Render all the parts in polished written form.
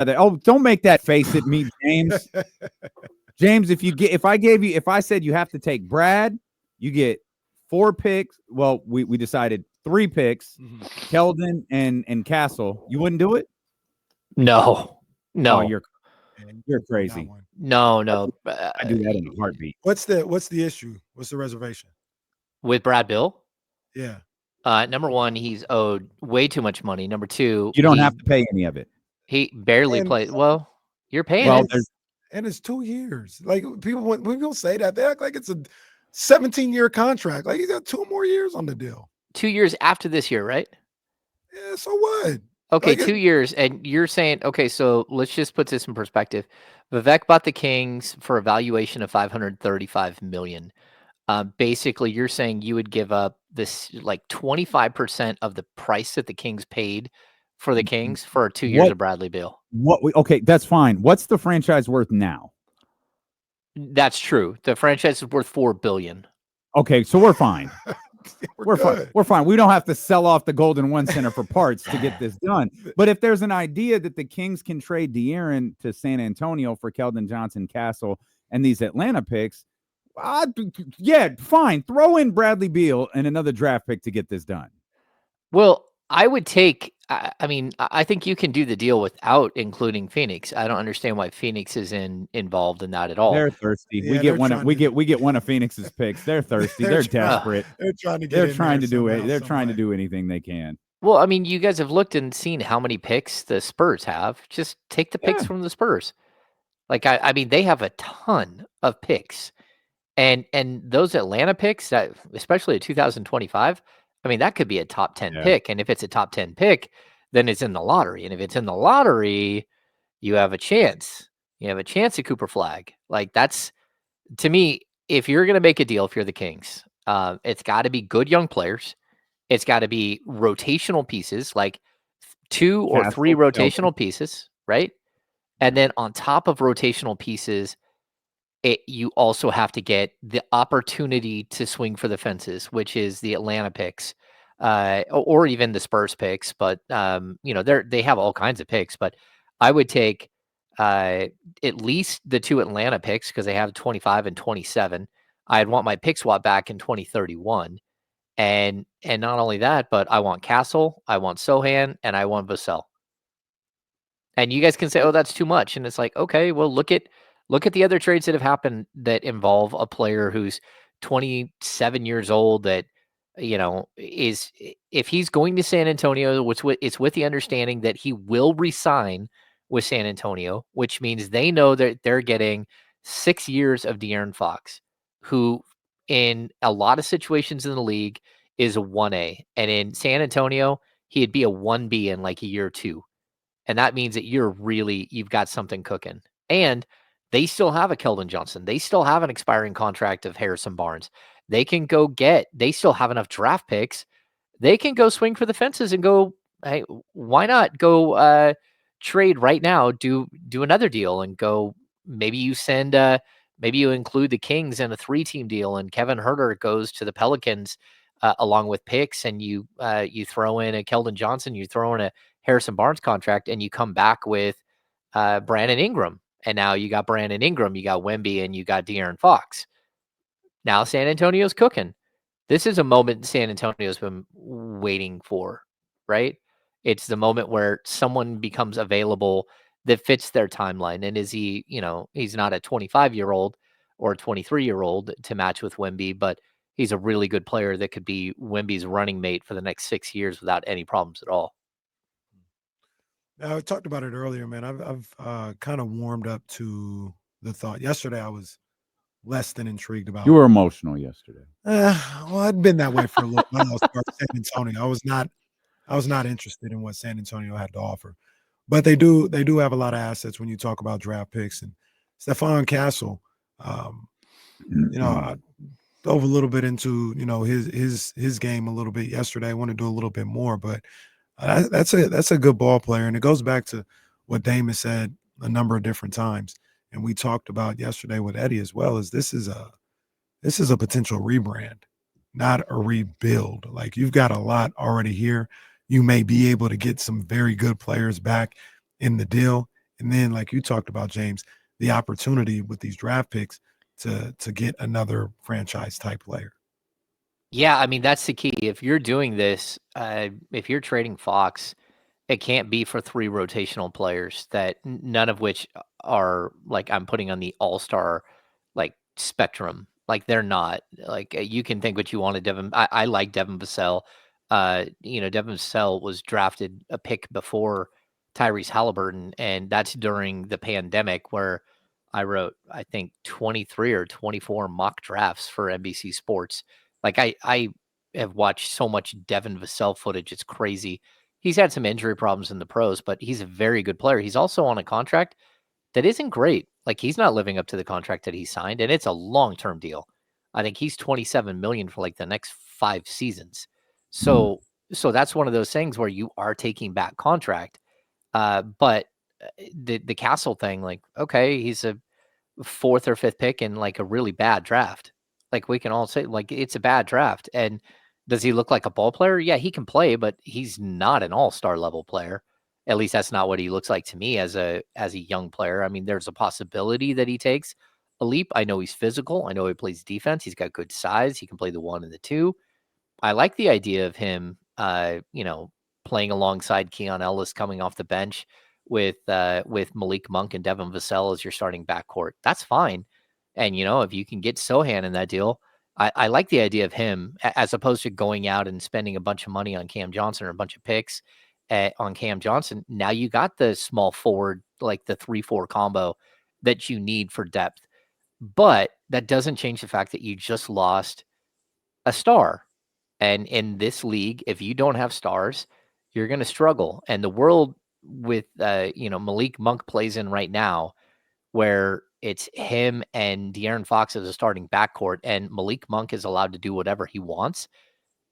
Oh, don't make that face at me, James. James, if I said you have to take Brad, you get 4 picks. Well, we decided 3 picks, Keldon and Castle. You wouldn't do it? No. Oh, you're crazy. No. I do that in a heartbeat. What's the issue? What's the reservation? With Brad Bill? Yeah. Number one, he's owed way too much money. Number two, you don't have to pay any of it. He barely played. Well, you're paying it. And it's 2 years. Like when people say that, they act like it's a 17-year contract. Like he's got 2 more years on the deal. 2 years after this year, right? Yeah, so what? Okay, 2 years. And you're saying, okay, so let's just put this in perspective. Vivek bought the Kings for a valuation of $535 million. Basically, you're saying you would give up this like 25% of the price that the Kings paid for the Kings for 2 years of Bradley Beal. Okay, that's fine. What's the franchise worth now? That's true. The franchise is worth $4 billion. Okay, so we're fine. We're fine. We're fine. We don't have to sell off the Golden One Center for parts to get this done. But if there's an idea that the Kings can trade De'Aaron to San Antonio for Keldon Johnson, Castle, and these Atlanta picks, yeah, fine. Throw in Bradley Beal and another draft pick to get this done. Well, I would take. I mean, I think you can do the deal without including Phoenix. I don't understand why Phoenix is involved in that at all. They're thirsty. Yeah, we get one of Phoenix's picks. They're thirsty. They're desperate. They're trying to get. They're trying to do it. They're trying to do anything they can. Well, I mean, you guys have looked and seen how many picks the Spurs have. Just take the picks from the Spurs. Like I mean, they have a ton of picks, and those Atlanta picks, that especially at 2025. I mean, that could be a top 10 pick. And if it's a top 10 pick, then it's in the lottery. And if it's in the lottery, you have a chance. You have a chance at Cooper Flag. Like that's, to me, if you're going to make a deal, if you're the Kings, it's got to be good young players. It's got to be rotational pieces, like 2 or 3 rotational pieces, right? And then on top of rotational pieces, you also have to get the opportunity to swing for the fences, which is the Atlanta picks, or even the Spurs picks. But they have all kinds of picks. But I would take at least the 2 Atlanta picks because they have 25 and 27. I'd want my pick swap back in 2031, and not only that, but I want Castle, I want Sohan, and I want Vassell. And you guys can say, "Oh, that's too much," and it's like, okay, well, look at the other trades that have happened that involve a player who's 27 years old that, is, if he's going to San Antonio, it's with the understanding that he will resign with San Antonio, which means they know that they're getting 6 years of De'Aaron Fox, who in a lot of situations in the league is a 1A. And in San Antonio, he'd be a 1B in like a year or 2. And that means that you've got something cooking. And they still have a Keldon Johnson. They still have an expiring contract of Harrison Barnes. They still have enough draft picks. They can go swing for the fences and go, hey, why not go trade right now, do another deal and go, maybe you include the Kings in a 3-team deal and Kevin Huerter goes to the Pelicans along with picks, and you throw in a Keldon Johnson, you throw in a Harrison Barnes contract, and you come back with Brandon Ingram. And now you got Brandon Ingram, you got Wemby, and you got De'Aaron Fox. Now San Antonio's cooking. This is a moment San Antonio's been waiting for, right? It's the moment where someone becomes available that fits their timeline. And is he, he's not a 25-year-old or a 23-year-old to match with Wemby, but he's a really good player that could be Wemby's running mate for the next 6 years without any problems at all. I talked about it earlier, man. I've kind of warmed up to the thought. Yesterday, I was less than intrigued about. You were emotional yesterday. Well, I'd been that way for a little while. I was San Antonio. I was not interested in what San Antonio had to offer, but they do have a lot of assets when you talk about draft picks. And Stephon Castle, I dove a little bit into his game a little bit yesterday. I want to do a little bit more, but. That's a good ball player, and it goes back to what Damon said a number of different times, and we talked about yesterday with Eddie as well. Is this is a potential rebrand, not a rebuild. Like you've got a lot already here. You may be able to get some very good players back in the deal, And then, like you talked about, James, the opportunity with these draft picks to get another franchise type player. Yeah, I mean, that's the key. If you're doing this, if you're trading Fox, it can't be for 3 rotational players that none of which are like I'm putting on the all-star like spectrum. Like they're not. Like you can think what you want of Devin. I like Devin Vassell. Devin Vassell was drafted a pick before Tyrese Halliburton, and that's during the pandemic where I wrote, I think, 23 or 24 mock drafts for NBC Sports. Like I have watched so much Devin Vassell footage. It's crazy. He's had some injury problems in the pros, but he's a very good player. He's also on a contract that isn't great. Like he's not living up to the contract that he signed, and it's a long-term deal. I think he's 27 million for like the next 5 seasons. So that's one of those things where you are taking back contract. But the Castle thing, like, okay, he's a 4th or 5th pick in like a really bad draft. Like we can all say, like it's a bad draft. And does he look like a ball player? Yeah, he can play, but he's not an all-star level player. At least that's not what he looks like to me as a young player. I mean, there's a possibility that he takes a leap. I know he's physical. I know he plays defense. He's got good size. He can play the 1 and the 2. I like the idea of him, playing alongside Keon Ellis coming off the bench with Malik Monk and Devin Vassell as your starting backcourt. That's fine. And, if you can get Sohan in that deal, I like the idea of him as opposed to going out and spending a bunch of money on Cam Johnson or a bunch of picks on Cam Johnson. Now you got the small forward, like the 3-4 combo that you need for depth. But that doesn't change the fact that you just lost a star. And in this league, if you don't have stars, you're going to struggle. And the world with, Malik Monk plays in right now, where it's him and De'Aaron Fox as a starting backcourt, and Malik Monk is allowed to do whatever he wants.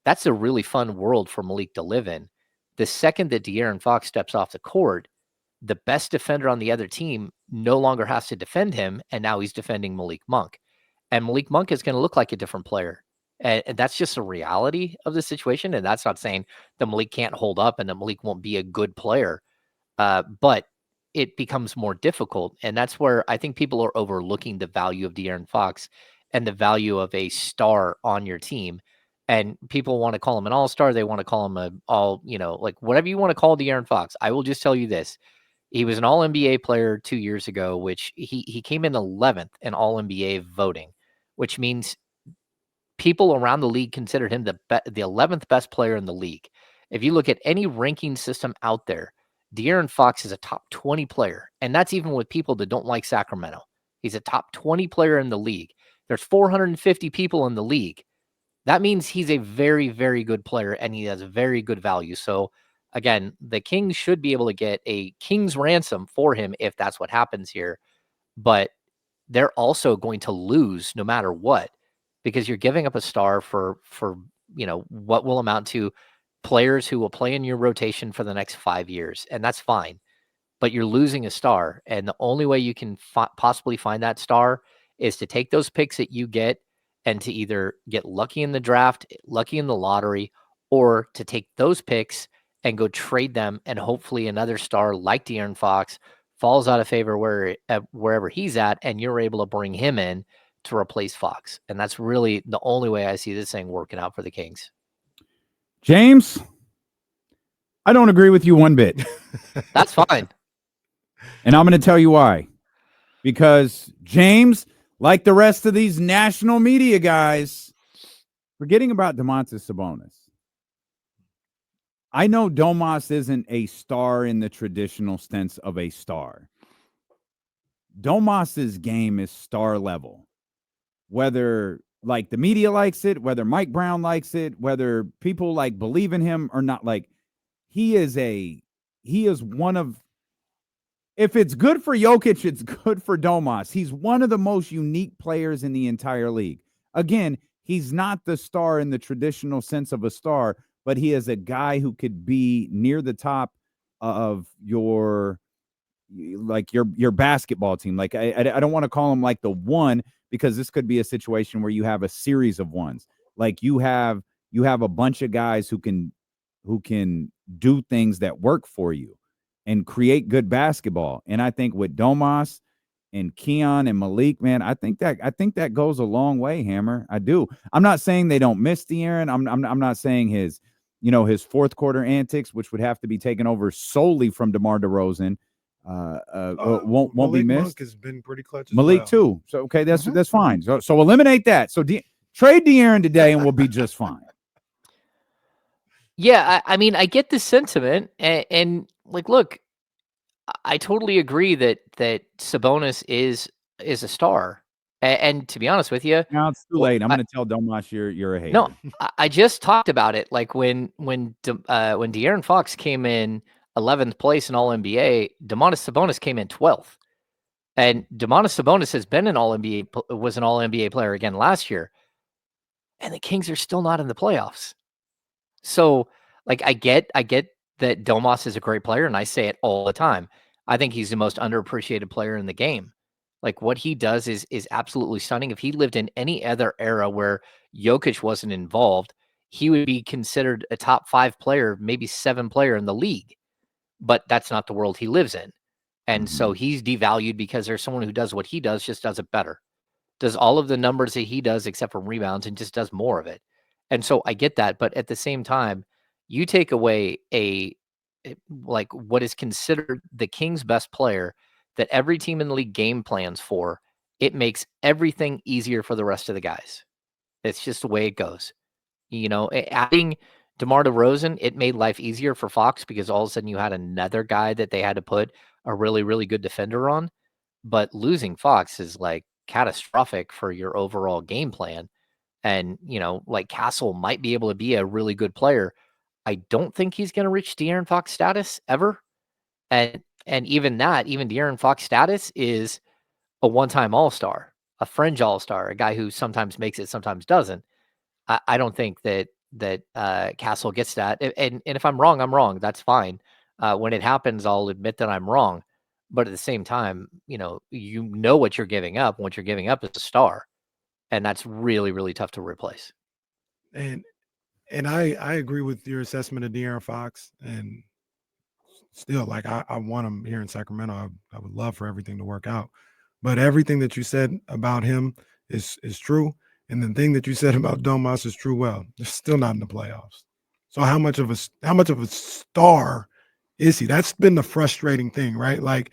That's a really fun world for Malik to live in. The second that De'Aaron Fox steps off the court, the best defender on the other team no longer has to defend him, and now he's defending Malik Monk. And Malik Monk is going to look like a different player. And that's just a reality of the situation. And that's not saying that Malik can't hold up and that Malik won't be a good player. But it becomes more difficult. And that's where I think people are overlooking the value of De'Aaron Fox and the value of a star on your team. And people want to call him an all-star. They want to call him like whatever you want to call De'Aaron Fox. I will just tell you this. He was an all-NBA player 2 years ago, which he came in 11th in all-NBA voting, which means people around the league considered him the 11th best player in the league. If you look at any ranking system out there, De'Aaron Fox is a top 20 player, and that's even with people that don't like Sacramento. He's a top 20 player in the league. There's 450 people in the league. That means he's a very, very good player, and he has very good value. So, again, the Kings should be able to get a king's ransom for him if that's what happens here. But they're also going to lose no matter what, because you're giving up a star for what will amount to players who will play in your rotation for the next 5 years, and that's fine. But you're losing a star, and the only way you can possibly find that star is to take those picks that you get and to either get lucky in the draft, lucky in the lottery, or to take those picks and go trade them, and hopefully another star like De'Aaron Fox falls out of favor wherever he's at, and you're able to bring him in to replace Fox. And that's really the only way I see this thing working out for the Kings. James, I don't agree with you one bit. That's fine. And I'm going to tell you why. Because James, like the rest of these national media guys, forgetting about Domantas Sabonis. I know Domas isn't a star in the traditional sense of a star. Domas's game is star level. Whether like the media likes it, whether Mike Brown likes it, whether people like believe in him or not, like he is one of, if it's good for Jokic, it's good for Domas. He's one of the most unique players in the entire league. Again, he's not the star in the traditional sense of a star, but he is a guy who could be near the top of your basketball team. Like I don't want to call him like the one, because this could be a situation where you have a series of ones. Like you have a bunch of guys who can do things that work for you. and create good basketball. And I think with Domas and Keon and Malik, man, I think that goes a long way, Hammer. I do. I'm not saying they don't miss De'Aaron. I'm not saying his fourth quarter antics, which would have to be taken over solely from DeMar DeRozan, won't be Malik missed. Monk has been pretty clutch. Malik well. too. So okay, that's fine. So eliminate that. So trade De'Aaron today, and we'll be just fine. Yeah, I mean, I get the sentiment, and like, look, I totally agree that Sabonis is a star, and to be honest with you, Now it's too late. I'm going to tell Domas you're a hater. no, I just talked about it. Like when De'Aaron Fox came in 11th place in All NBA, Domantas Sabonis came in 12th, and Domantas Sabonis has been an All NBA, was an All NBA player again last year, and the Kings are still not in the playoffs. So, like, I get that Domas is a great player, and I say it all the time. I think he's the most underappreciated player in the game. Like, what he does is absolutely stunning. If he lived in any other era where Jokic wasn't involved, he would be considered a top 5 player, maybe 7 player in the league. But that's not the world he lives in. And so he's devalued because there's someone who does what he does, just does it better. Does all of the numbers that he does except for rebounds and just does more of it. And so I get that, but at the same time, you take away like what is considered the Kings' best player that every team in the league game plans for, it makes everything easier for the rest of the guys. It's just the way it goes. Adding DeMar DeRozan, it made life easier for Fox because all of a sudden you had another guy that they had to put a really, really good defender on. But losing Fox is like catastrophic for your overall game plan. And, like Castle might be able to be a really good player. I don't think he's going to reach De'Aaron Fox status ever. And even De'Aaron Fox status is a one-time all-star, a fringe all-star, a guy who sometimes makes it, sometimes doesn't. I don't think that Castle gets that. And if I'm wrong, I'm wrong. That's fine. When it happens, I'll admit that I'm wrong. But at the same time, you know what you're giving up. What you're giving up is a star. And that's really, really tough to replace. And I agree with your assessment of De'Aaron Fox. And still, like, I want him here in Sacramento. I would love for everything to work out. But everything that you said about him is true. And the thing that you said about Domas is true. Well, they're still not in the playoffs. So how much of a star is he? That's been the frustrating thing, right? Like,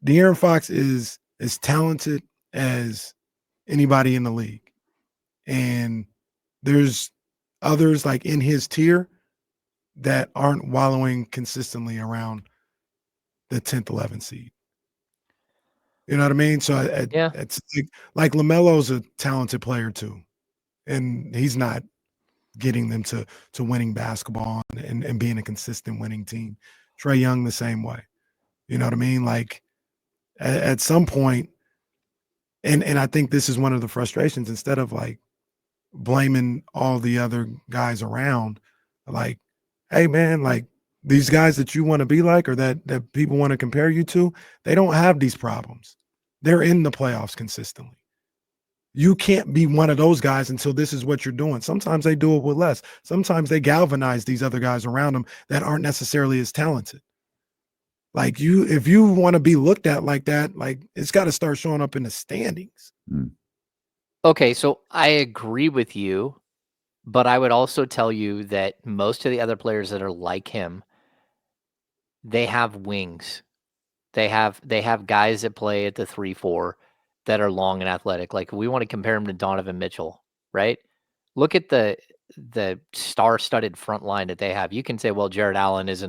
De'Aaron Fox is as talented as anybody in the league. And there's others like in his tier that aren't wallowing consistently around the 10th, 11th seed. You know what I mean? So Yeah. it's like LaMelo's a talented player too. And he's not getting them to winning basketball and being a consistent winning team. Trae Young the same way. You know what I mean? Like at some point, and I think this is one of the frustrations, instead of like blaming all the other guys around, like, hey man, like these guys that you want to be like, or that people want to compare you to, they don't have these problems. They're in the playoffs consistently. You can't be one of those guys until this is what you're doing. Sometimes they do it with less. Sometimes they galvanize these other guys around them that aren't necessarily as talented. Like if you want to be looked at like that, like it's got to start showing up in the standings. Okay, so I agree with you, but I would also tell you that most of the other players that are like him, they have wings. They have guys that play at the 3-4 that are long and athletic. Like, we want to compare him to Donovan Mitchell, right? Look at the star-studded front line that they have. You can say, well, Jared Allen's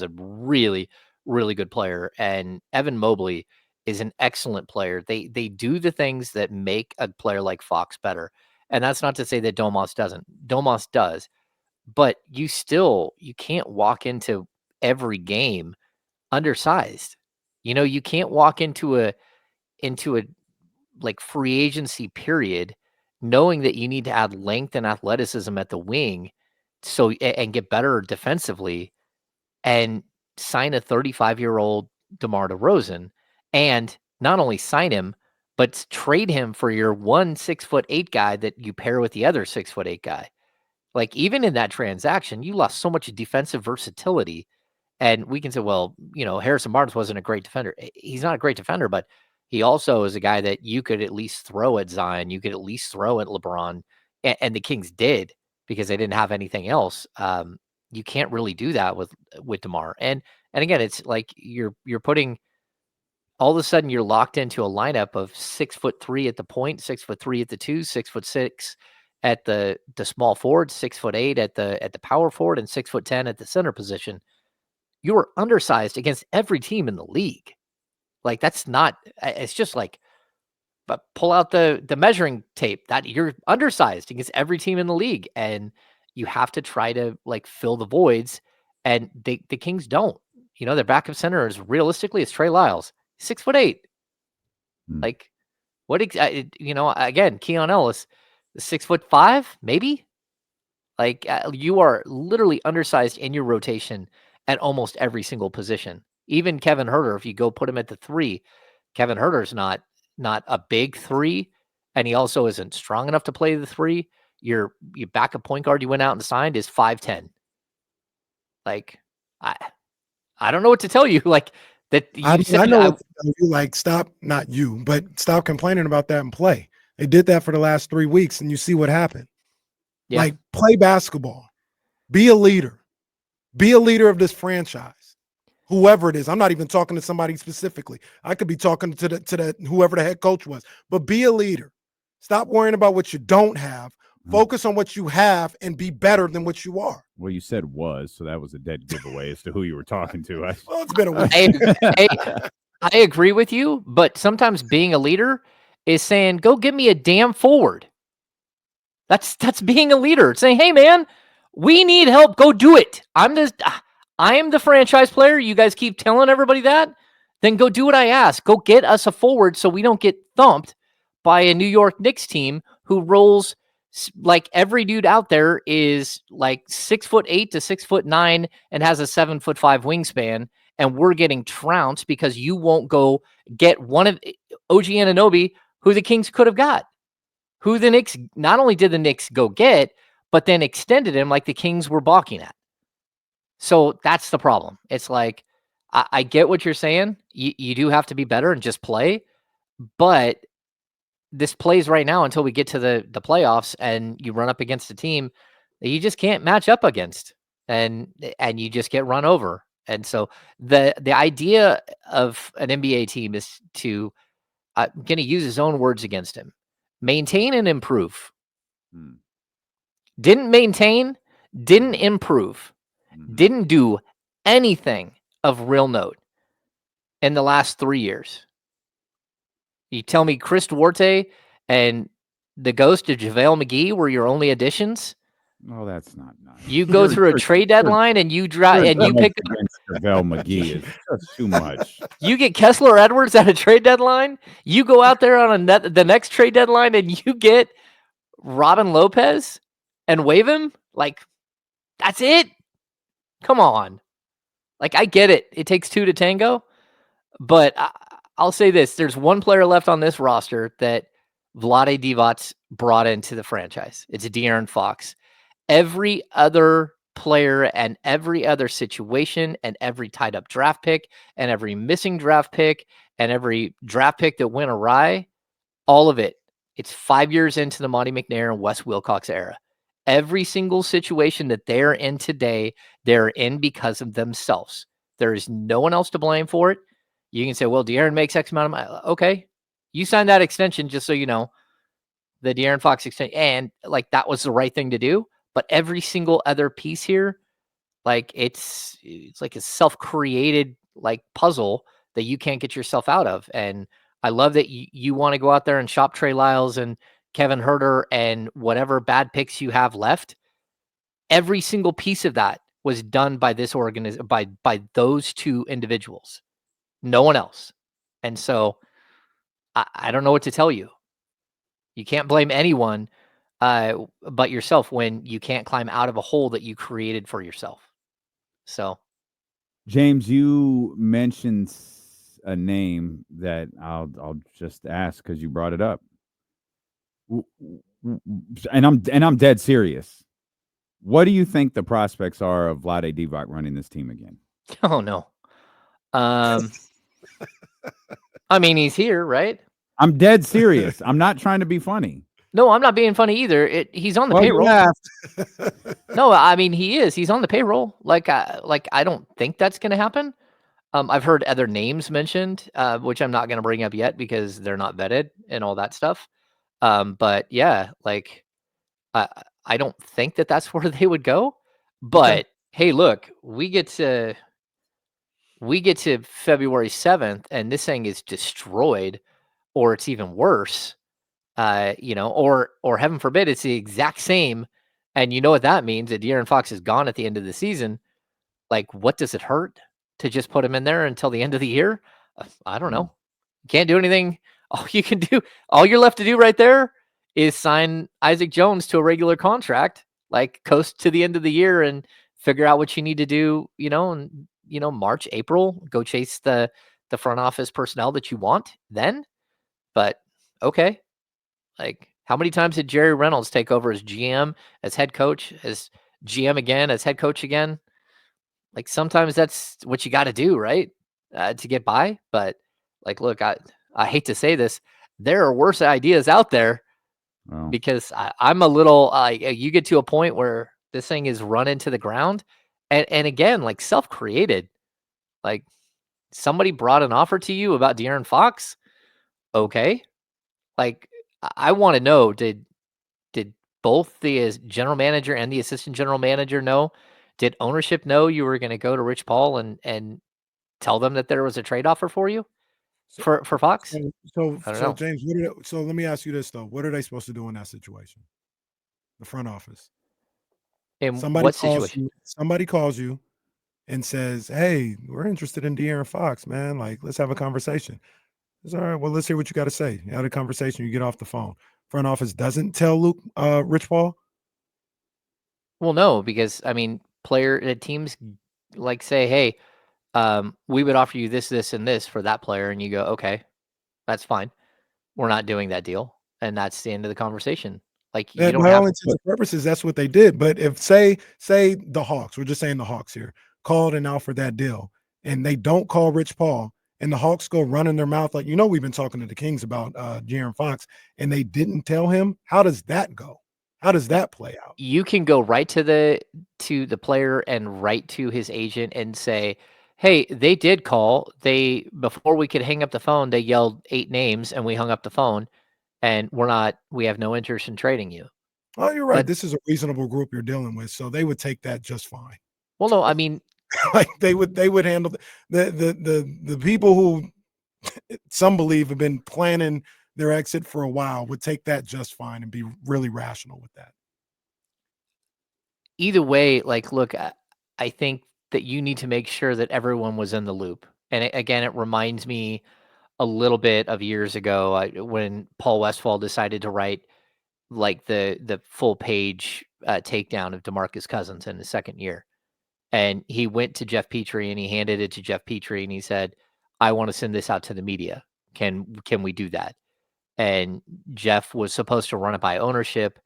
a really, really good player, and Evan Mobley is an excellent player. They do the things that make a player like Fox better. And that's not to say that Domas doesn't. Domas does. But you can't walk into every game undersized. You can't walk into a like free agency period knowing that you need to add length and athleticism at the wing and get better defensively and sign a 35-year-old DeMar DeRozan, and not only sign him but trade him for your 6'8" guy that you pair with the other 6'8" guy. Like, even in that transaction, you lost so much defensive versatility. And we can say, well, Harrison Barnes wasn't a great defender. He's not a great defender, but he also is a guy that you could at least throw at Zion. You could at least throw at LeBron, and the Kings did because they didn't have anything else. You can't really do that with DeMar. And again, it's like you're putting, all of a sudden you're locked into a lineup of 6'3" at the point, 6'3" at the 2, 6'6" at the small forward, 6'8" at the power forward, and 6'10" at the center position. You are undersized against every team in the league. Like, that's not, it's just like, but pull out the measuring tape, that you're undersized against every team in the league. And you have to try to like fill the voids. And the Kings don't. Their backup center is realistically, it's Trey Lyles, 6'8". Like, what, again, Keon Ellis, 6'5", maybe. Like, you are literally undersized in your rotation at almost every single position. Even Kevin Huerter, if you go put him at the 3, Kevin Huerter's not a big 3, and he also isn't strong enough to play the 3. Your backup point guard you went out and signed is 5'10". Like, I don't know what to tell you. Like, that I know what to tell you. Like, stop, not you, but stop complaining about that and play. They did that for the last 3 weeks, and you see what happened. Yeah. Like, play basketball. Be a leader. Be a leader of this franchise. Whoever it is. I'm not even talking to somebody specifically. I could be talking to the whoever the head coach was. But be a leader. Stop worrying about what you don't have. Focus on what you have and be better than what you are. Well, you said was, so that was a dead giveaway as to who you were talking to. Well, it's been a week. I agree with you, but sometimes being a leader is saying, go get me a damn forward. That's being a leader. It's saying, hey, man, we need help. Go do it. I am the franchise player. You guys keep telling everybody that. Then go do what I ask. Go get us a forward so we don't get thumped by a New York Knicks team who rolls like every dude out there is like 6'8" to 6'9" and has a 7'5" wingspan. And we're getting trounced because you won't go get one of OG Anunoby, who the Kings could have got. Who the Knicks, not only did the Knicks go get, but then extended him like the Kings were balking at. So that's the problem. It's like, I get what you're saying. You do have to be better and just play. But this plays right now until we get to the playoffs and you run up against a team that you just can't match up against. And you just get run over. And so the idea of an NBA team is to, I'm going to use his own words against him, maintain and improve. Didn't maintain, didn't improve, didn't do anything of real note in the last 3 years. You tell me Chris Duarte and the ghost of JaVale McGee were your only additions? Oh, that's not nice. You go through a trade deadline and you drive and you pick up JaVale McGee is just too much. You get Kessler Edwards at a trade deadline. You go out there on the next trade deadline and you get Robin Lopez and waive him. Like, that's it. Come on. Like, I get it. It takes 2 to tango, but I'll say this: there's one player left on this roster that Vlade Divac brought into the franchise. It's De'Aaron Fox. Every other player and every other situation and every tied up draft pick and every missing draft pick and every draft pick that went awry, all of it, it's 5 years into the Monty McNair and Wes Wilcox era. Every single situation that they're in today, they're in because of themselves. There is no one else to blame for it. You can say, well, De'Aaron makes X amount of money. Okay. You signed that extension just so you know, the De'Aaron Fox extension, and like that was the right thing to do. But every single other piece here, like it's like a self-created like puzzle that you can't get yourself out of. And I love that you want to go out there and shop Trey Lyles and Kevin Huerter and whatever bad picks you have left. Every single piece of that was done by this organization, by those 2 individuals, no one else. And so I don't know what to tell you. You can't blame anyone but yourself when you can't climb out of a hole that you created for yourself. So, James, you mentioned a name that I'll just ask because you brought it up, and I'm dead serious. What do you think the prospects are of Vlade Divac running this team again? Oh no. I mean, he's here, right? I'm dead serious. I'm not trying to be funny. No, I'm not being funny either. He's on the Well, you payroll. laughed. No, I mean he is. He's on the payroll. Like I don't think that's going to happen. I've heard other names mentioned, which I'm not going to bring up yet because they're not vetted and all that stuff. But yeah, like I I don't think that that's where they would go. Okay. But hey, look, we get to February 7th and this thing is destroyed, or it's even worse. Or heaven forbid, it's the exact same. And you know what that means? That De'Aaron Fox is gone at the end of the season. Like, what does it hurt to just put him in there until the end of the year? I don't know. Can't do anything. All you're left to do right there is sign Isaac Jones to a regular contract, like coast to the end of the year and figure out what you need to do, and March, April, go chase the front office personnel that you want then. But okay. Like, how many times did Jerry Reynolds take over as GM, as head coach, as GM again, as head coach again? Like, sometimes that's what you got to do, right? To get by. But like, look, I hate to say this, there are worse ideas out there because I'm a little. You get to a point where this thing is run into the ground, and again, like self-created. Like, somebody brought an offer to you about De'Aaron Fox. Okay, like I want to know, did both the general manager and the assistant general manager know? Did ownership know you were going to go to Rich Paul and tell them that there was a trade offer for you So, for Fox? I don't know. James, so let me ask you this though: what are they supposed to do in that situation? The front office. In what situation? Somebody calls you and says, "Hey, we're interested in De'Aaron Fox, man. Like, let's have a conversation." It's all right. Well, let's hear what you got to say. You have a conversation. You get off the phone. Front office doesn't tell Rich Paul. Well, no, because I mean, teams like say, hey, we would offer you this, this, and this for that player, and you go, okay, that's fine. We're not doing that deal, and that's the end of the conversation. Like, you don't By all have. intents and purposes, that's what they did. But if say the Hawks, we're just saying the Hawks here, called and offered that deal, and they don't call Rich Paul, and the Hawks go running their mouth like, we've been talking to the Kings about De'Aaron Fox, and they didn't tell him. How does that go? How does that play out? You can go right to the player and write to his agent and say, hey, they did call. Before we could hang up the phone, they yelled 8 names and we hung up the phone, and we have no interest in trading you. Oh, you're right. But This is a reasonable group you're dealing with, so they would take that just fine. well, no, I mean, like they would handle the people who some believe have been planning their exit for a while would take that just fine and be really rational with that. either way, like, look, I think that you need to make sure that everyone was in the loop. And again, it reminds me a little bit of years ago when Paul Westphal decided to write like the full page takedown of DeMarcus Cousins in the second year. And he went to Jeff Petrie and he handed it to Jeff Petrie and he said, I want to send this out to the media. Can we do that? And Jeff was supposed to run it by ownership,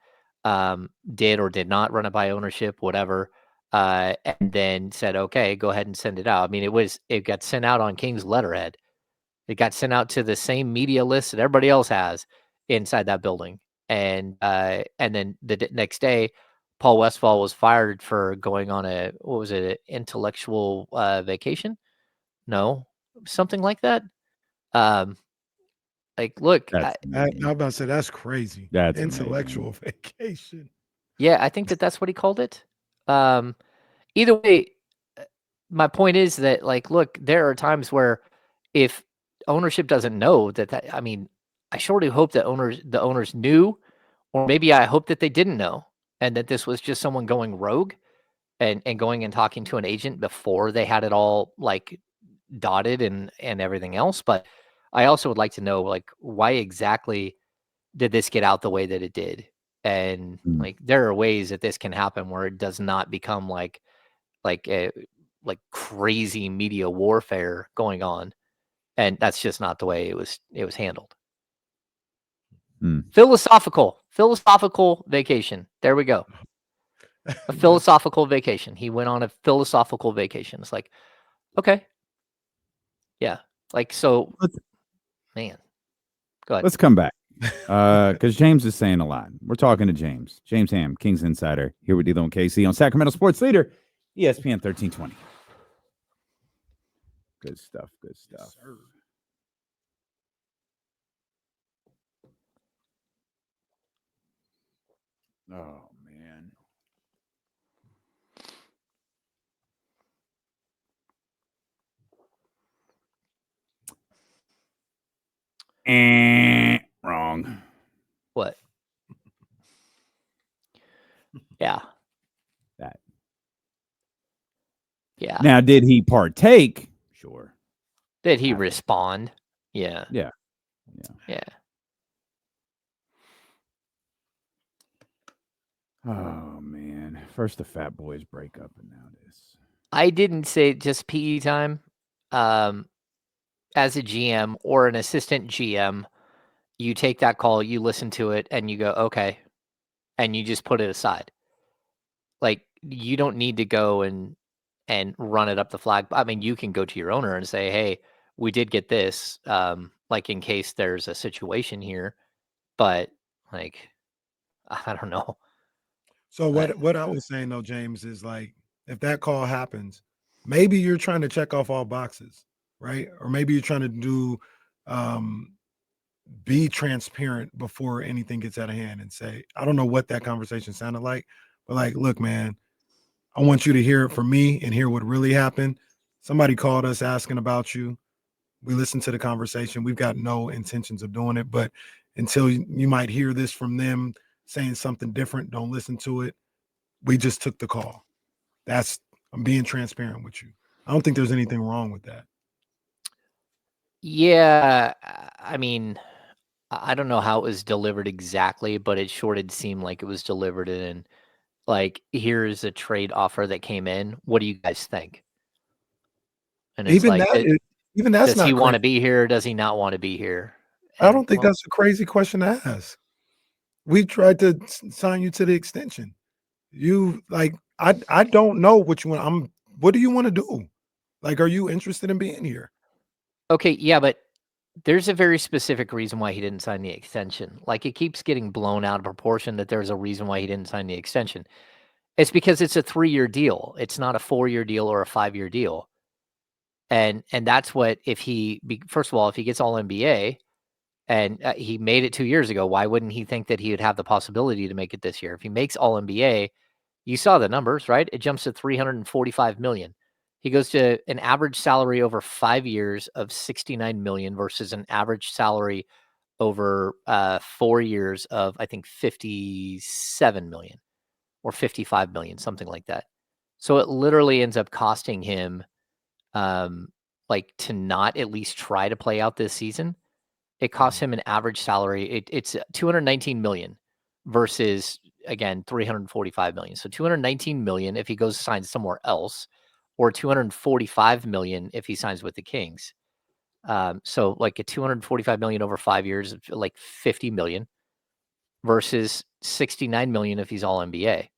did or did not run it by ownership, whatever. And then said, okay, go ahead and send it out. I mean, it got sent out on King's letterhead. It got sent out to the same media list that everybody else has inside that building. And then the next day, Paul Westphal was fired for going on an intellectual vacation? No, something like that. Like, look, I'm about to say that's crazy. That's intellectual vacation. Yeah, I think that's what he called it. Either way, my point is that, like, look, there are times where if ownership doesn't know that, I mean, I surely hope that the owners knew, or maybe I hope that they didn't know, and that this was just someone going rogue and going and talking to an agent before they had it all like dotted and everything else. But I also would like to know, like, why exactly did this get out the way that it did? And like, there are ways that this can happen where it does not become like a crazy media warfare going on, and that's just not the way it was handled. Philosophical vacation. There we go. A philosophical vacation. He went on a philosophical vacation. It's like, Okay. Yeah. Like, so, Let's- man, go ahead. Let's come back. Because James is saying a lot. We're talking to James. James Ham, Kings Insider, here with D'Lo and KC on Sacramento Sports Leader, ESPN 1320. Good stuff. Good stuff. Yes, Oh, man. Wrong. What? Yeah. That. Yeah. Now, did he partake? Sure. Did he After. respond? Yeah. Yeah. Yeah. Oh, man. First the Fat Boys break up, and now this. I didn't say just PE time. As a GM or an assistant GM, you take that call, you listen to it, and you go, okay, and you just put it aside. Like, you don't need to go and run it up the flag. I mean, you can go to your owner and say, hey, we did get this, like, in case there's a situation here, but, like, I don't know. So what I was saying though, James, is like if that call happens, maybe you're trying to check off all boxes, right? Or maybe you're trying to do be transparent before anything gets out of hand and say, I don't know what that conversation sounded like, but like, look, man, I want you to hear it from me and hear what really happened. Somebody called us asking about you. We listened to the conversation. We've got no intentions of doing it, but until you might hear this from them saying something different, don't listen to it. We just took the call. I'm being transparent with you. I don't think there's anything wrong with that. Yeah, I mean, I don't know how it was delivered exactly, but it sure did seem like it was delivered in, like, here's a trade offer that came in. What do you guys think? And it's Even like, even that's does he not want crazy. to be here? Does he not want to be here? I And, don't think well, that's a crazy question to ask. We tried to sign you to the extension. You like, I don't know what you want. What do you want to do? Like, are you interested in being here? okay, yeah, but there's a very specific reason why he didn't sign the extension. Like, it keeps getting blown out of proportion that there's a reason why he didn't sign the extension. It's because it's a 3-year deal. It's not a 4-year deal or a 5-year deal. And that's what, first of all, if he gets all NBA and he made it 2 years ago, why wouldn't he think that he would have the possibility to make it this year? If he makes all NBA, you saw the numbers, right? It jumps to 345 million. He goes to an average salary over 5 years of 69 million versus an average salary over 4 years of, I think, 57 million or 55 million, something like that. So it literally ends up costing him, like, to not at least try to play out this season. It costs him an average salary. It's 219 million versus, again, 345 million. So 219 million if he goes signs somewhere else, or 245 million if he signs with the Kings. So like a 245 million over 5 years, like 50 million versus 69 million if he's all NBA.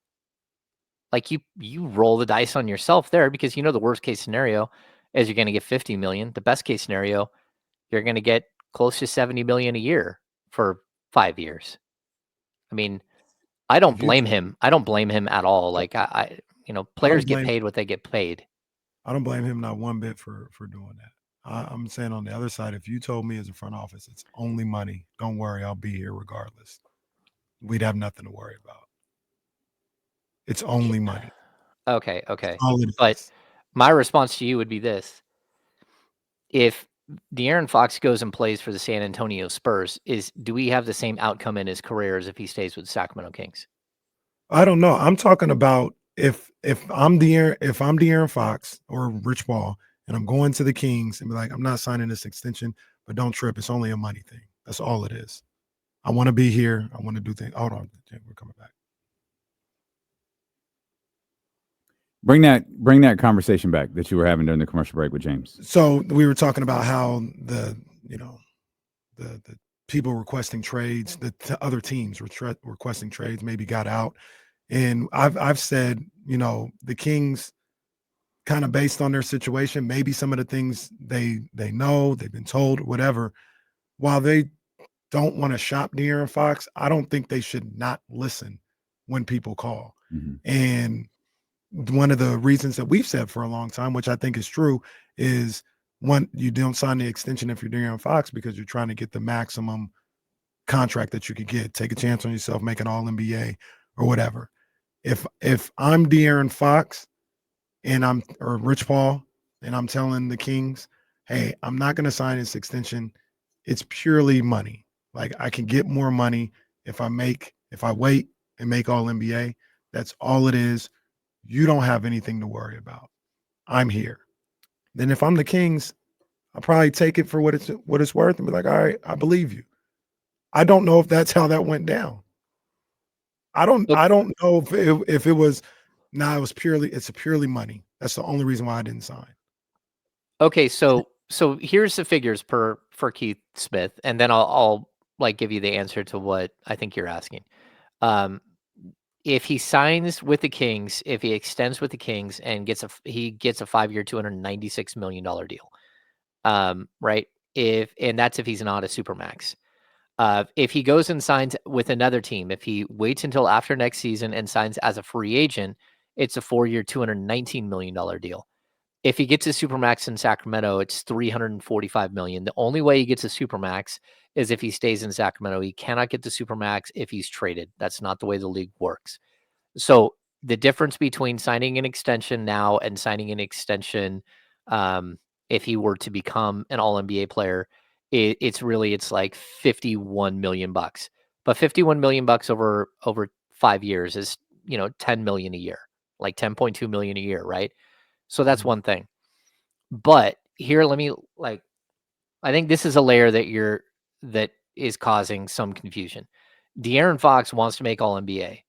Like, you roll the dice on yourself there, because the worst case scenario is you're going to get 50 million. The best case scenario, you're going to get close to 70 million a year for 5 years. I mean, I don't blame him. I don't blame him at all. Like, players get paid what they get paid. I don't blame him not one bit for doing that. I'm saying on the other side, if you told me as a front office, it's only money, don't worry, I'll be here regardless. We'd have nothing to worry about. It's only money. Okay. But my response to you would be this. If De'Aaron Fox goes and plays for the San Antonio Spurs, do we have the same outcome in his career as if he stays with Sacramento Kings? I don't know. I'm talking about if I'm De'Aaron Fox or Rich Paul and I'm going to the Kings and be like, I'm not signing this extension, but don't trip. It's only a money thing. That's all it is. I want to be here. I want to do things. Hold on, we're coming back. Bring that conversation back that you were having during the commercial break with James. So we were talking about how the people requesting trades, the other teams requesting trades maybe got out. And I've said, the Kings kind of based on their situation, maybe some of the things they know, they've been told, whatever. While they don't want to shop De'Aaron Fox, I don't think they should not listen when people call. Mhm. And one of the reasons that we've said for a long time, which I think is true, is one, you don't sign the extension if you're De'Aaron Fox because you're trying to get the maximum contract that you could get. Take a chance on yourself, make an all NBA or whatever. If I'm De'Aaron Fox and I'm or Rich Paul and I'm telling the Kings, hey, I'm not going to sign this extension. It's purely money. Like I can get more money if I wait and make all NBA. That's all it is. You don't have anything to worry about. I'm here. Then if I'm the Kings, I'll probably take it for what it's worth and be like, all right, I believe you. I don't know if that's how that went down. I don't know if it was it's purely money. That's the only reason why I didn't sign. Okay, so here's the figures for Keith Smith, and then I'll like give you the answer to what I think you're asking. If he signs with the Kings, if he extends with the Kings and gets a 5-year, $296 million deal, right? And that's if he's not a supermax. If he goes and signs with another team, if he waits until after next season and signs as a free agent, it's a 4-year, $219 million deal. If he gets a supermax in Sacramento, it's $345 million. The only way he gets a supermax is if he stays in Sacramento. He cannot get the supermax if he's traded. That's not the way the league works. So the difference between signing an extension now and signing an extension, if he were to become an All NBA player, it's like $51 million. But $51 million over 5 years is $10 million a year, like $10.2 million a year, right? So that's one thing. But here, I think this is a layer that is causing some confusion. De'Aaron Fox wants to make All NBA.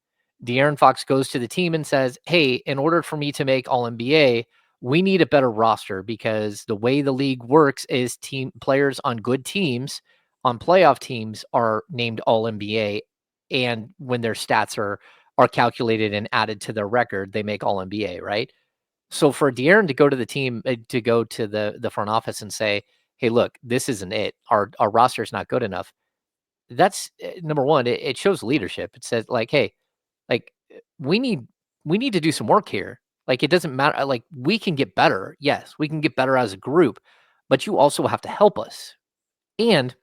De'Aaron Fox goes to the team and says, hey, in order for me to make All NBA, we need a better roster because the way the league works is team players on good teams, on playoff teams, are named All NBA. And when their stats are calculated and added to their record, they make All NBA, right? So for De'Aaron to go to the team, to go to the front office and say, hey, look, this isn't it. Our roster is not good enough. That's number one. It shows leadership. It says like, hey, like we need to do some work here. Like it doesn't matter. Like we can get better. Yes, we can get better as a group, but you also have to help us. And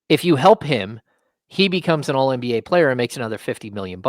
if you help him, he becomes an All NBA player and makes another $50 million.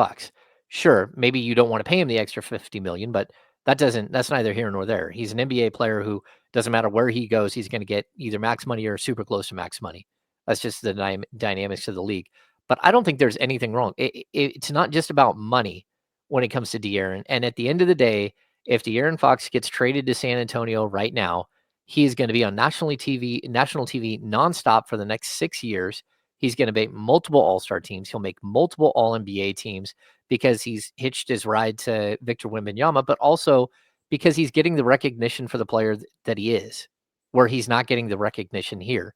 Sure, maybe you don't want to pay him the extra $50 million, but that's neither here nor there. He's an NBA player who doesn't matter where he goes, he's going to get either max money or super close to max money. That's just the dynamics of the league. But I don't think there's anything wrong. It's not just about money when it comes to De'Aaron. And at the end of the day, if De'Aaron Fox gets traded to San Antonio right now, he is going to be on national TV nonstop for the next 6 years. He's going to make multiple All-Star teams. He'll make multiple All-NBA teams because he's hitched his ride to Victor Wembanyama, but also because he's getting the recognition for the player that he is, where he's not getting the recognition here.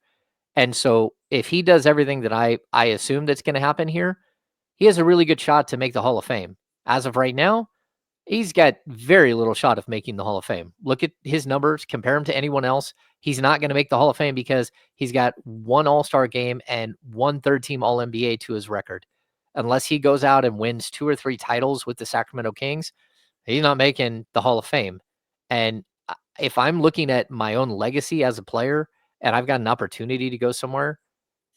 And so if he does everything that I assume that's going to happen here, he has a really good shot to make the Hall of Fame. As of right now, he's got very little shot of making the Hall of Fame. Look at his numbers, compare him to anyone else. He's not going to make the Hall of Fame because he's got one All-Star game and one third-team All-NBA to his record. Unless he goes out and wins 2 or 3 titles with the Sacramento Kings, he's not making the Hall of Fame. And if I'm looking at my own legacy as a player and I've got an opportunity to go somewhere,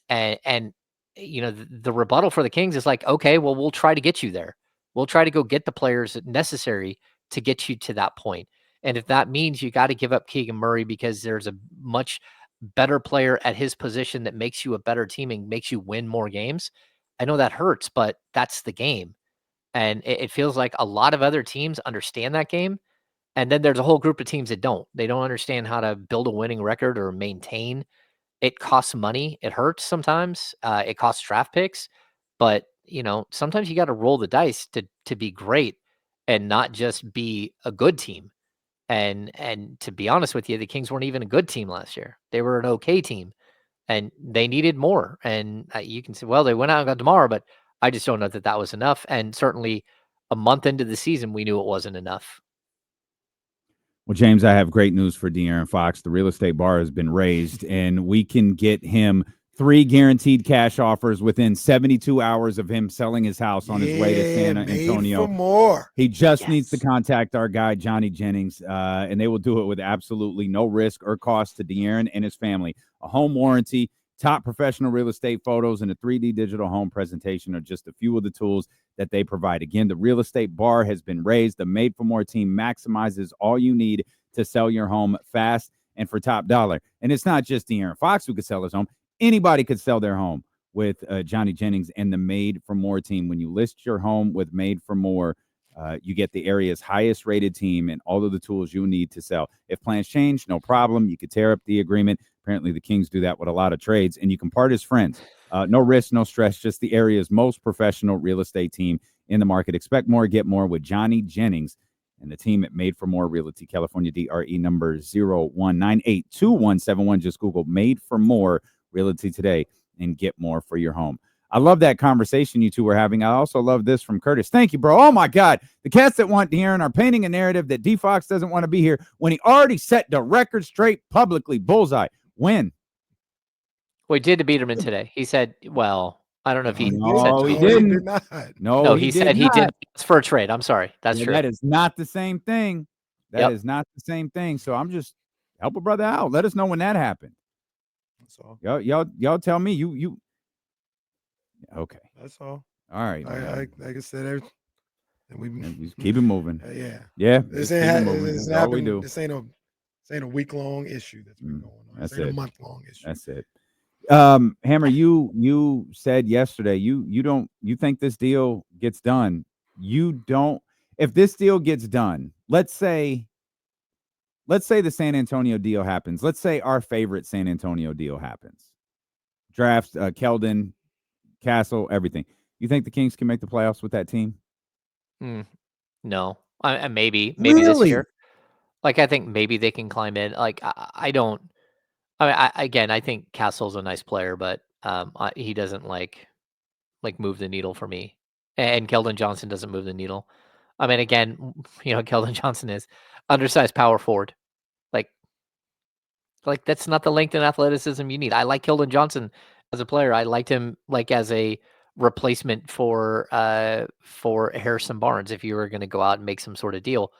and the rebuttal for the Kings is like, okay, well, we'll try to get you there. We'll try to go get the players necessary to get you to that point. And if that means you got to give up Keegan Murray because there's a much better player at his position that makes you a better team and makes you win more games, I know that hurts, but that's the game. And it feels like a lot of other teams understand that game. And then there's a whole group of teams that don't. They don't understand how to build a winning record or maintain. It costs money. It hurts sometimes. It costs draft picks. But, sometimes you got to roll the dice to be great and not just be a good team. And to be honest with you, the Kings weren't even a good team last year. They were an okay team, and they needed more. And you can say, well, they went out and got DeMar, but I just don't know that was enough. And certainly a month into the season, we knew it wasn't enough. Well, James, I have great news for De'Aaron Fox. The real estate bar has been raised, and we can get him 3 guaranteed cash offers within 72 hours of him selling his house on his way to San Made Antonio. for more. He just needs to contact our guy, Johnny Jennings, and they will do it with absolutely no risk or cost to De'Aaron and his family. A home warranty, top professional real estate photos, and a 3D digital home presentation are just a few of the tools that they provide. Again, the real estate bar has been raised. The Made for More team maximizes all you need to sell your home fast and for top dollar. And it's not just De'Aaron Fox who could sell his home. Anybody could sell their home with Johnny Jennings and the Made for More team. When you list your home with Made for More, you get the area's highest rated team and all of the tools you need to sell. If plans change, no problem. You could tear up the agreement. Apparently, the Kings do that with a lot of trades, and you can part as friends. No risk, no stress, just the area's most professional real estate team in the market. Expect more, get more with Johnny Jennings and the team at Made for More Realty, California, DRE number 01982171. Just Google Made for More Realty today and get more for your home. I love that conversation you two were having. I also love this from Curtis. Thank you, bro. Oh, my God. The cats that want De'Aaron are painting a narrative that D. Fox doesn't want to be here when he already set the record straight publicly. Bullseye. When? Well, he did to Biederman today. He said, well, I don't know if he No, said he to didn't. He did not. No, he said he did for a trade. I'm sorry. That's true. That is not the same thing. That is not the same thing. So I'm just help a brother out. Let us know when that happened. That's all. Y'all tell me you. Okay. That's all. All right. Like I said, we just keep it moving. Yeah. This ain't all we do. This ain't a week-long issue that's been going on. That's it. A month-long issue. That's it. Hammer, you said yesterday you think this deal gets done. You don't. If this deal gets done, let's say the San Antonio deal happens. Let's say our favorite San Antonio deal happens. Drafts, Keldon, Castle, everything. You think the Kings can make the playoffs with that team? No. Maybe Really? this year. Like, I think maybe they can climb in. Like, I don't. I think Castle's a nice player, but he doesn't like move the needle for me. And Keldon Johnson doesn't move the needle. I mean, again, Keldon Johnson is undersized power forward. Like that's not the length and athleticism you need. I like Keldon Johnson as a player. I liked him like as a replacement for Harrison Barnes if you were going to go out and make some sort of deal.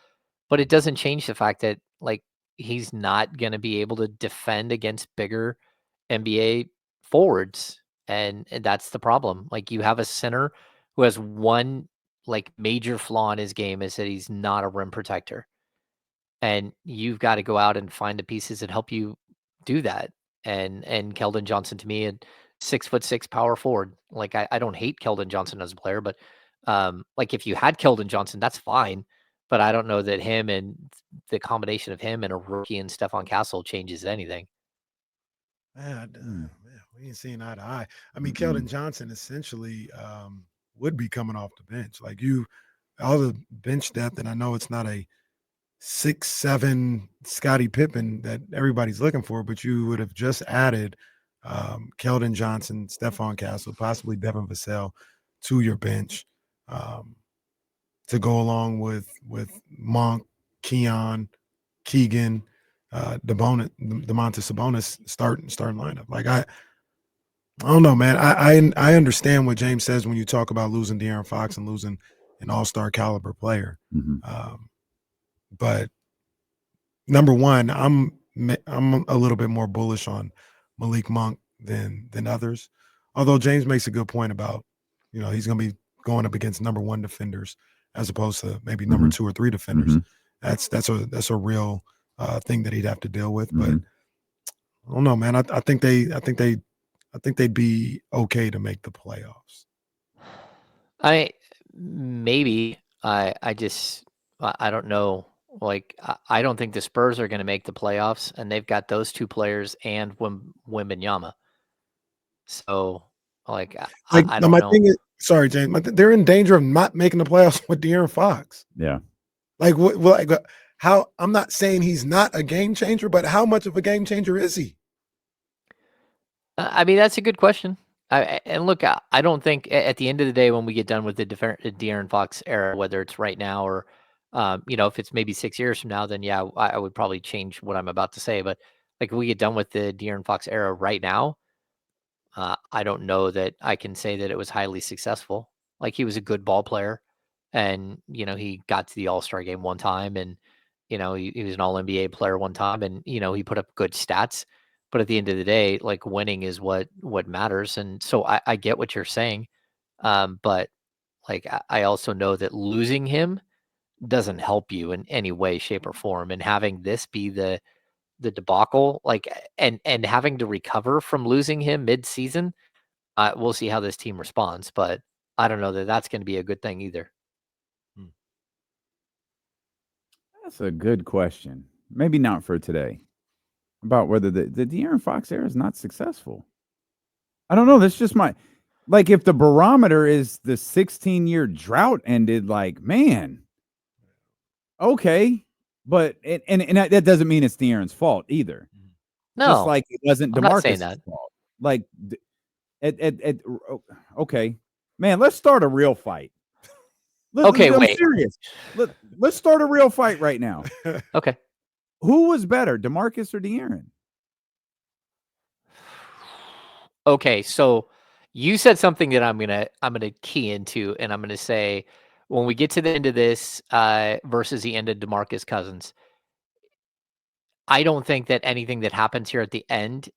But it doesn't change the fact that like he's not going to be able to defend against bigger NBA forwards, and that's the problem. Like you have a center who has one like major flaw in his game is that he's not a rim protector. And you've got to go out and find the pieces that help you do that. And Keldon Johnson to me, a 6'6" power forward. Like I don't hate Keldon Johnson as a player, but like if you had Keldon Johnson, that's fine. But I don't know that him and the combination of him and a rookie and Stephon Castle changes anything. Man, we ain't seeing eye to eye. I mean, Keldon Johnson essentially would be coming off the bench. Like all the bench depth, and I know it's not a 6'7" Scottie Pippen that everybody's looking for, but you would have just added Keldon Johnson, Stephon Castle, possibly Devin Vassell to your bench to go along with Monk, Keon, Keegan, Domantas Sabonis starting lineup. Like I don't know, man. I understand what James says when you talk about losing De'Aaron Fox and losing an all-star caliber player. But number one, I'm a little bit more bullish on Malik Monk than others. Although James makes a good point about, he's going to be going up against number one defenders as opposed to maybe number two or three defenders. That's a real thing that he'd have to deal with. But I don't know, man. I think they'd be okay to make the playoffs. Maybe I don't know. Like I don't think the Spurs are going to make the playoffs, and they've got those two players and Wembanyama. So like I don't know. Thing is, sorry, James, they're in danger of not making the playoffs with De'Aaron Fox. Yeah. Like how I'm not saying he's not a game changer, but how much of a game changer is he? I mean, that's a good question. And look, I don't think at the end of the day, when we get done with the De'Aaron Fox era, whether it's right now or If it's maybe 6 years from now, then yeah, I would probably change what I'm about to say. But like, if we get done with the De'Aaron Fox era right now, I don't know that I can say that it was highly successful. Like, he was a good ball player, and he got to the All-Star game one time, and he was an All NBA player one time, and he put up good stats. But at the end of the day, like, winning is what matters. And so I get what you're saying, but like, I also know that losing him doesn't help you in any way, shape, or form. And having this be the debacle, like, and having to recover from losing him mid-season, we'll see how this team responds. But I don't know that that's going to be a good thing either. That's a good question. Maybe not for today. About whether the De'Aaron Fox era is not successful. I don't know. That's just my if the barometer is the 16-year drought ended, like, man, okay. But that doesn't mean it's De'Aaron's fault either. Just No, like it wasn't I'm not saying DeMarcus' that. fault. Like, okay, man, let's start a real fight. Okay, I'm wait. serious. Let's start a real fight right now. Okay. Who was better, DeMarcus or De'Aaron? Okay, so you said something that I'm gonna key into, and I'm gonna say, when we get to the end of this, versus the end of DeMarcus Cousins, I don't think that anything that happens here at the end,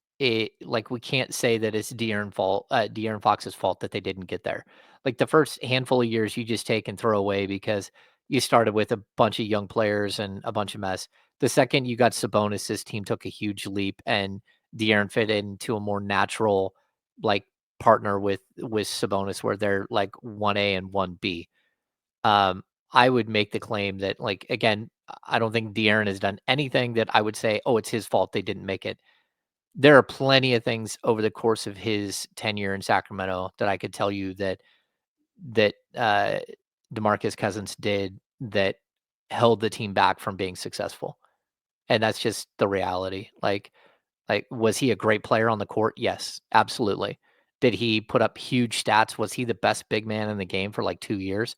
like, we can't say that it's De'Aaron Fox's fault that they didn't get there. Like, the first handful of years you just take and throw away because you started with a bunch of young players and a bunch of mess. The second you got Sabonis, this team took a huge leap, and De'Aaron fit into a more natural, like, partner with Sabonis, where they're like 1A and 1B. Um, I would make the claim that, like, again, I don't think De'Aaron has done anything that I would say, "Oh, it's his fault they didn't make it." There are plenty of things over the course of his tenure in Sacramento that I could tell you that DeMarcus Cousins did that held the team back from being successful, and that's just the reality. Like, was he a great player on the court? Yes, absolutely. Did he put up huge stats? Was he the best big man in the game for like 2 years?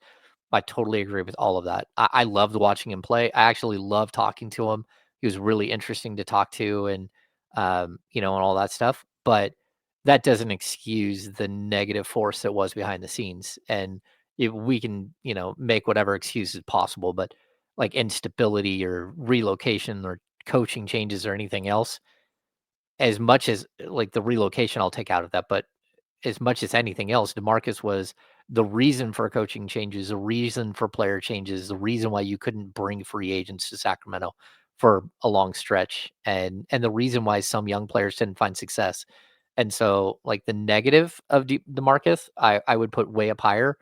I totally agree with all of that. I loved watching him play. I actually loved talking to him. He was really interesting to talk to, and and all that stuff. But that doesn't excuse the negative force that was behind the scenes. And if we can, make whatever excuses possible, but like instability or relocation or coaching changes or anything else, as much as like the relocation, I'll take out of that. But as much as anything else, DeMarcus was the reason for coaching changes, the reason for player changes, the reason why you couldn't bring free agents to Sacramento for a long stretch, and the reason why some young players didn't find success. And so, like, the negative of DeMarcus, I would put way up higher.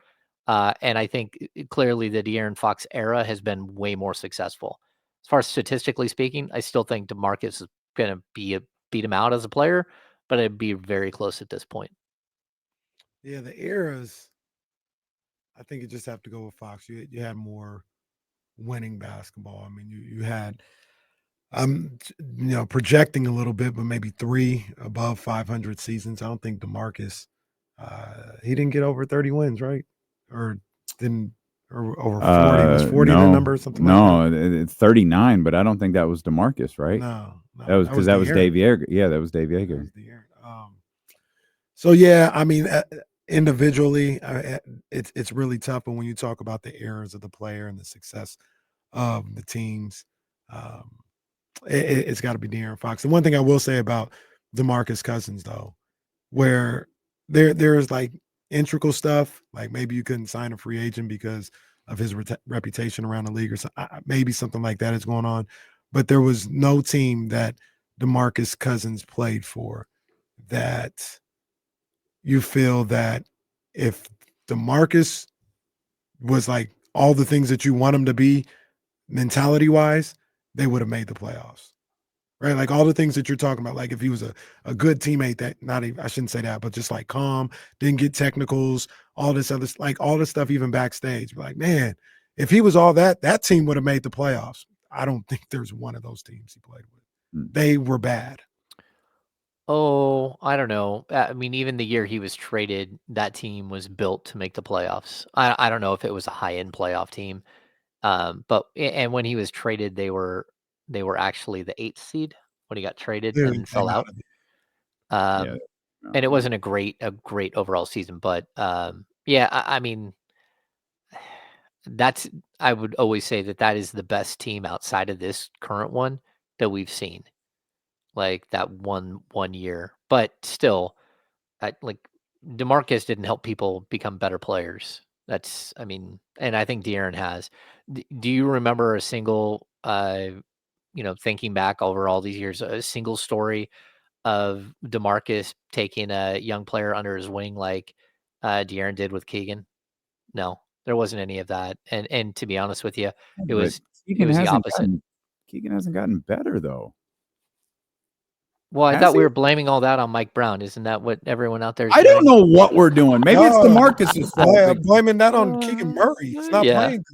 And I think clearly the De'Aaron Fox era has been way more successful. As far as statistically speaking, I still think DeMarcus is going to beat him out as a player, but it'd be very close at this point. Yeah, the eras. I think you just have to go with Fox. You had more winning basketball. I mean, you had projecting a little bit, but maybe 3 above 500 seasons. I don't think DeMarcus he didn't get over 30 wins, right? Or didn't or over 40. Was 40 the number or something like that? No, it's 39, but I don't think that was DeMarcus, right? No, That was because that was Dave De'Aaron. Yeager. Yeah, that was Dave That Yeager. was De'Aaron. So yeah, I mean, individually, it's really tough. But when you talk about the errors of the player and the success of the teams, um, it's got to be De'Aaron Fox. The one thing I will say about DeMarcus Cousins, though, where there's like integral stuff, like maybe you couldn't sign a free agent because of his reputation around the league, or maybe something like that is going on. But there was no team that DeMarcus Cousins played for that you feel that if DeMarcus was like all the things that you want him to be mentality wise, they would have made the playoffs. Right. Like all the things that you're talking about. Like if he was a good teammate that not even, I shouldn't say that, but just like calm, didn't get technicals, all this other, like all this stuff, even backstage. Like, man, if he was all that, that team would have made the playoffs. I don't think there's one of those teams he played with. They were bad. Oh, I don't know. I mean, even the year he was traded, that team was built to make the playoffs. I don't know if it was a high-end playoff team. But and when he was traded, they were actually the 8th seed when he got traded Clearly and fell came out. of it. Yeah. And it wasn't a great overall season, but yeah, I mean, I would always say that is the best team outside of this current one that we've seen, like that one year. But still, like DeMarcus didn't help people become better players. I mean, and I think De'Aaron has. Do you remember a single, thinking back over all these years, a single story of DeMarcus taking a young player under his wing like De'Aaron did with Keegan? No, there wasn't any of that. And to be honest with you, it But was the opposite. Keegan hasn't gotten better though. Well, I Has thought we he? were blaming all that on Mike Brown. Isn't that what everyone out there is I doing? don't know what we're doing. Maybe it's No, DeMarcus's fault. I'm blaming that on Keegan Murray. He's not Yeah. playing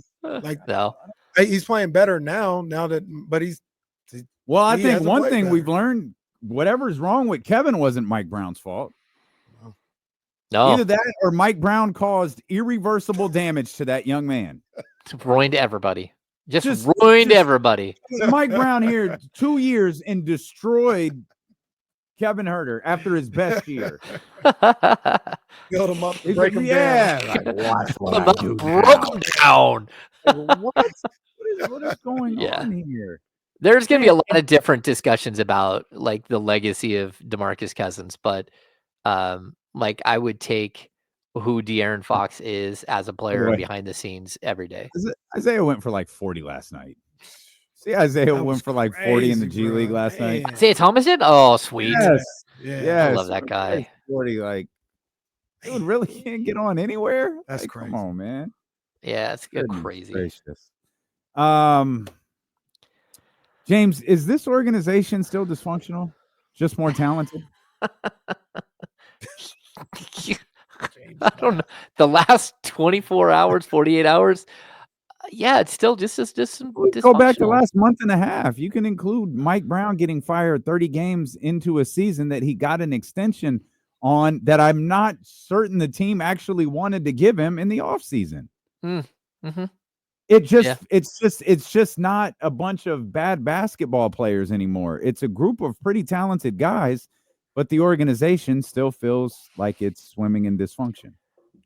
like No. he's playing better now that, but Well, I he think hasn't one played thing better. we've learned, whatever's wrong with Kevin wasn't Mike Brown's fault. No. Either that or Mike Brown caused irreversible damage to that young man. Ruined everybody. Just ruined everybody. Mike Brown here 2 years and destroyed Kevin Herter after his best year. Build him up, He's break like, him yeah, down. like, watch what Broke I do him down. What is going Yeah. on here? There's going to be a lot of different discussions about like the legacy of DeMarcus Cousins, but like I would take who De'Aaron Fox is as a player way, behind the scenes every day. Isaiah went for like 40 last night. See, Isaiah That went was for like 40 in the crazy, G League bro. last night. Man. Isaiah Thomas did? Oh, sweet. Yes. Yeah. I love that guy. 40, like, dude, really can't get on anywhere? That's like, crazy. Come on, man. Yeah, it's Goodness crazy. gracious. James, is this organization still dysfunctional? Just more talented? I don't know. The last 24 hours, 48 hours, yeah, it's still just Go back to last month and a half. You can include Mike Brown getting fired 30 games into a season that he got an extension on that I'm not certain the team actually wanted to give him in the offseason. Mm-hmm. It's just not a bunch of bad basketball players anymore. It's a group of pretty talented guys, but the organization still feels like it's swimming in dysfunction.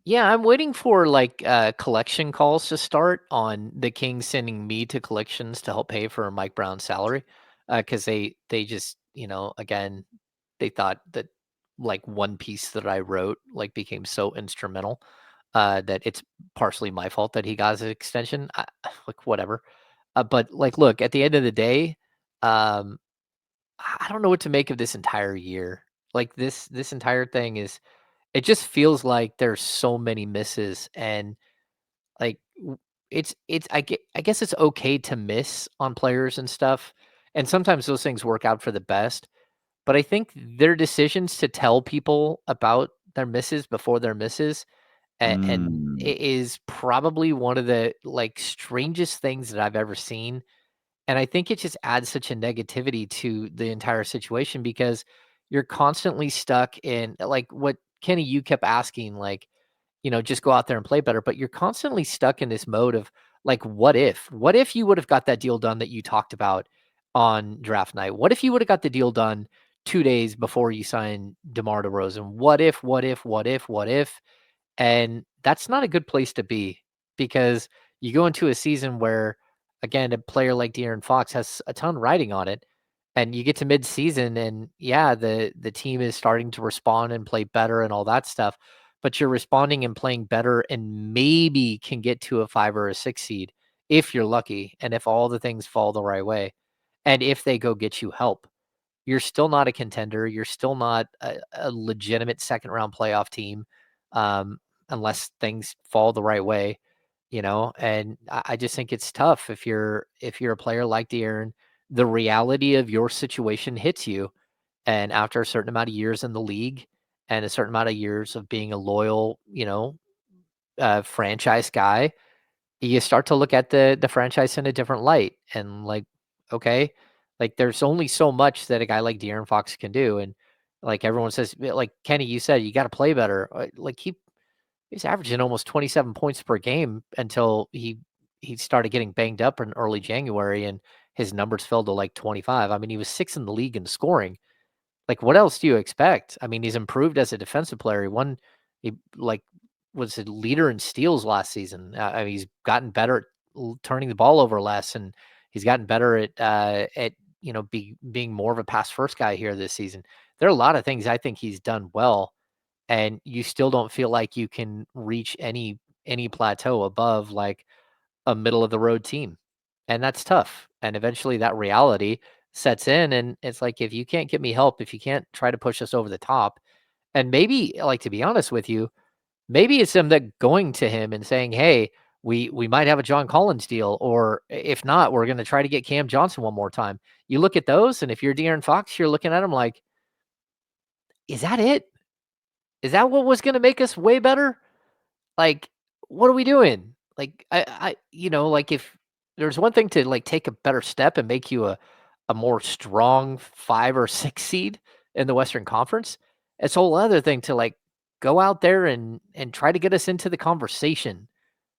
Yeah, I'm waiting for like collection calls to start on the Kings sending me to collections to help pay for Mike Brown's salary, because they just again they thought that like one piece that I wrote like became so instrumental that it's partially my fault that he got his extension. Like whatever, but like look, at the end of the day, I don't know what to make of this entire year. Like this entire thing is. It just feels like there's so many misses and like it's I guess it's okay to miss on players and stuff. And sometimes those things work out for the best. But I think their decisions to tell people about their misses before their misses and it is probably one of the like strangest things that I've ever seen. And I think it just adds such a negativity to the entire situation because you're constantly stuck in like what Kenny, you kept asking, like, just go out there and play better. But you're constantly stuck in this mode of like, what if? What if you would have got that deal done that you talked about on draft night? What if you would have got the deal done 2 days before you signed DeMar DeRozan? What if, what if, what if, what if? And that's not a good place to be because you go into a season where, again, a player like De'Aaron Fox has a ton riding on it. And you get to mid-season, and yeah, the team is starting to respond and play better and all that stuff. But you're responding and playing better, and maybe can get to a 5 or a 6 seed if you're lucky, and if all the things fall the right way, and if they go get you help. You're still not a contender. You're still not a legitimate second-round playoff team, unless things fall the right way. And I just think it's tough if you're a player like De'Aaron. The reality of your situation hits you, and after a certain amount of years in the league and a certain amount of years of being a loyal, franchise guy, you start to look at the franchise in a different light. And like, okay, like there's only so much that a guy like De'Aaron Fox can do, and like everyone says, like Kenny, you said you got to play better. Like he's averaging almost 27 points per game until he he started getting banged up in early January and his numbers fell to like 25. I mean, he was 6th in the league in scoring. Like, what else do you expect? I mean, he's improved as a defensive player. He like was a leader in steals last season. I mean, he's gotten better at turning the ball over less, and he's gotten better at being more of a pass first guy here this season. There are a lot of things I think he's done well, and you still don't feel like you can reach any plateau above like a middle of the road team. And that's tough. And eventually that reality sets in, and it's like, if you can't get me help, if you can't try to push us over the top, and maybe, like, to be honest with you, maybe it's them that going to him and saying, "Hey, we might have a John Collins deal, or if not, we're going to try to get Cam Johnson one more time." You look at those, and if you're De'Aaron Fox, you're looking at him like, "Is that it? Is that what was going to make us way better? Like, what are we doing?" Like, like, if there's one thing to like take a better step and make you a more strong 5 or 6 seed in the Western Conference, it's a whole other thing to like go out there and try to get us into the conversation.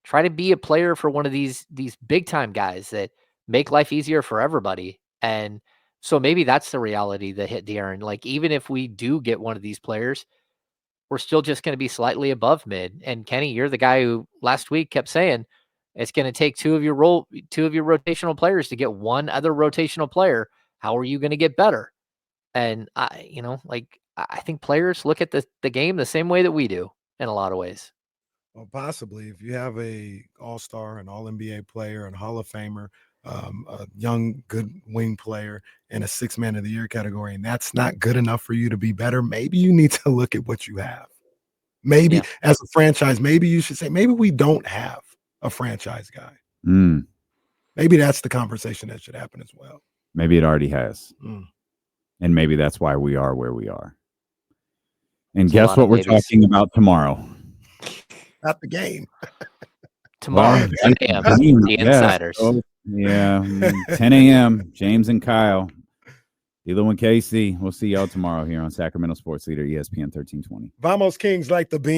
Try to be a player for one of these big time guys that make life easier for everybody. And so maybe that's the reality that hit De'Aaron. Like, even if we do get one of these players, we're still just going to be slightly above mid. And Kenny, you're the guy who last week kept saying it's going to take two of your rotational players to get one other rotational player. How are you going to get better? And I think players look at the game the same way that we do in a lot of ways. Well, possibly if you have a all-star, an all-NBA player, and Hall of Famer, a young, good wing player in a 6 man of the year category, and that's not good enough for you to be better, maybe you need to look at what you have. Maybe as a franchise, maybe you should say, maybe we don't have a franchise guy. Maybe that's the conversation that should happen as well. Maybe it already has. And maybe that's why we are where we are. And guess what we're talking about tomorrow? Not the game. Tomorrow, 10 a.m. The Insiders. So, 10 a.m. James and Kyle. D'Lo and Casey. We'll see y'all tomorrow here on Sacramento Sports Leader, ESPN 1320. Vamos Kings like the beam.